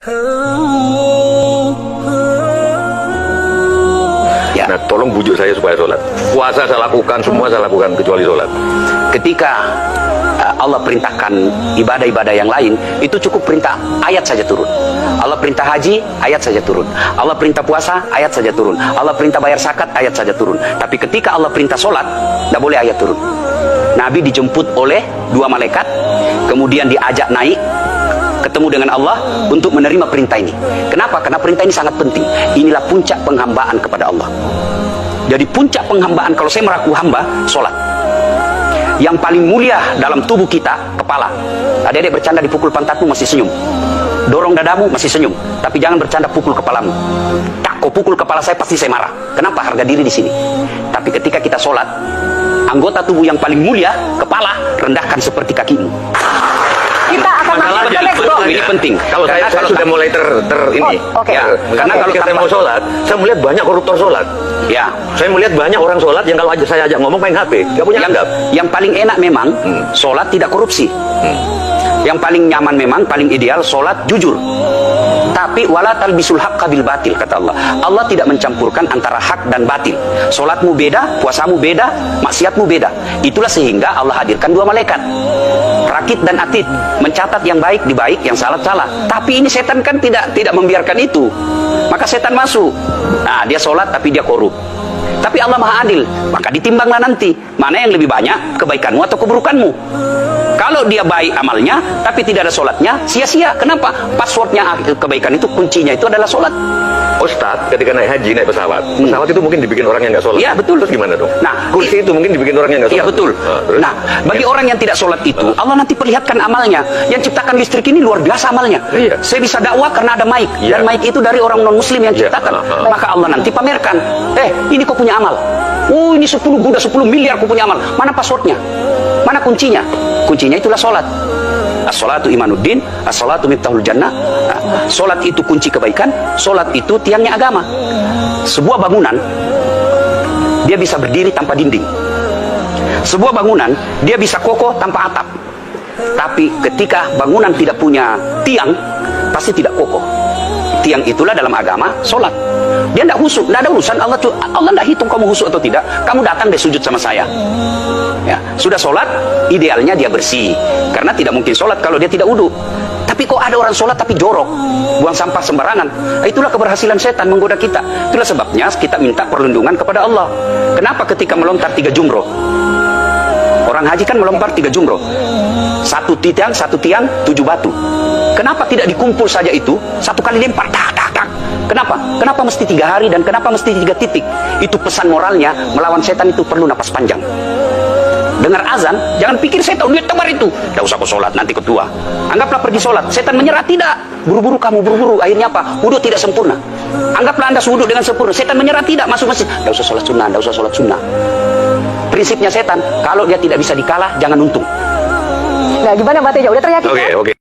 Ya. Nah, tolong bujuk saya supaya sholat. Puasa saya lakukan, semua saya lakukan kecuali sholat. Ketika Allah perintahkan ibadah-ibadah yang lain, itu cukup perintah ayat saja turun. Allah perintah haji, ayat saja turun. Allah perintah puasa, ayat saja turun. Allah perintah bayar zakat, ayat saja turun. Tapi ketika Allah perintah sholat, tidak boleh ayat turun. Nabi dijemput oleh dua malaikat, kemudian diajak naik, ketemu dengan Allah untuk menerima perintah ini. Kenapa? Karena perintah ini sangat penting. Inilah puncak penghambaan kepada Allah. Jadi puncak penghambaan, kalau saya meraku hamba, sholat. Yang paling mulia dalam tubuh kita, kepala. Adik-adik bercanda dipukul pantatmu masih senyum. Dorong dadamu masih senyum. Tapi jangan bercanda pukul kepalamu. Tak, kau pukul kepala saya pasti saya marah. Kenapa? Harga diri di sini. Tapi ketika kita sholat, anggota tubuh yang paling mulia, kepala, rendahkan seperti kakimu. Kita akan masuk ke next, bro. Ini penting. Kalau saya sudah mulai ini. Oke. Ya, karena kalau saya mau sholat, saya melihat banyak koruptor sholat. Ya, Saya melihat banyak orang sholat yang kalau saya ajak ngomong main HP, nggak punya anggap. yang paling enak memang sholat tidak korupsi. Yang paling nyaman memang, paling ideal sholat jujur. Tapi wala talbisul haqqa bil batil, kata Allah. Allah tidak mencampurkan antara hak dan batil. Sholatmu beda, puasamu beda, maksiatmu beda. Itulah sehingga Allah hadirkan dua malaikat, Rakit dan Atid, mencatat yang baik di baik, yang salah salah. Tapi ini setan kan tidak membiarkan itu. Maka setan masuk. Nah, dia sholat tapi dia korup. Tapi Allah Maha Adil, maka ditimbanglah nanti mana yang lebih banyak, kebaikanmu atau keburukanmu. Kalau dia baik amalnya tapi tidak ada sholatnya, sia-sia. Kenapa? Passwordnya kebaikan itu, kuncinya itu adalah sholat. Ustadz, ketika naik haji, naik pesawat, pesawat itu mungkin dibikin orang yang nggak sholat. Iya, betul. Terus gimana dong? Nah, kursi itu mungkin dibikin orang yang nggak sholat. Iya, betul. Terus? Nah, bagi orang yang tidak sholat itu, Allah nanti perlihatkan amalnya. Yang ciptakan listrik ini luar biasa amalnya. Iya. Saya bisa dakwah karena ada mic. Iya. Dan mic itu dari orang non-muslim yang Iya. ciptakan. Maka Allah nanti pamerkan. Ini kau punya amal. Ini 10 miliar kau punya amal. Mana passwordnya? Mana kuncinya? Kuncinya itulah sholat. As-sholatu imanuddin, as-sholatu miftahul jannah. Sholat itu kunci kebaikan, sholat itu tiangnya agama. Sebuah bangunan, dia bisa berdiri tanpa dinding. Sebuah bangunan, dia bisa kokoh tanpa atap. Tapi ketika bangunan tidak punya tiang, pasti tidak kokoh. Tiang itulah dalam agama, sholat. Dia tidak husuk, tidak ada urusan. Allah tidak hitung kamu husuk atau tidak. Kamu datang deh sujud sama saya. Ya, sudah sholat, idealnya dia bersih. Karena tidak mungkin sholat kalau dia tidak wudhu. Tapi kok ada orang sholat tapi jorok, buang sampah sembarangan. Itulah keberhasilan setan menggoda kita. Itulah sebabnya kita minta perlindungan kepada Allah. Kenapa ketika melontar 3 jumroh? Orang haji kan melontar 3 jumroh. Satu tiang, 7 batu. Kenapa tidak dikumpul saja itu? Satu kali lempar, tak. Kenapa? Kenapa mesti 3 hari dan kenapa mesti 3 titik? Itu pesan moralnya, melawan setan itu perlu napas panjang. Dengar azan, jangan pikir setan, dia tebar itu. Tidak usah kau sholat, nanti kedua. Anggaplah pergi sholat, setan menyerah, tidak. Buru-buru kamu, buru-buru. Akhirnya apa? Wudhu tidak sempurna. Anggaplah anda wudhu dengan sempurna, setan menyerah, tidak. Masuk masjid, tidak usah sholat sunnah, tidak usah sholat sunnah. Prinsipnya setan, kalau dia tidak bisa dikalah, jangan untung. Nah, gimana Mbak Teja? Udah teryakin? Oke.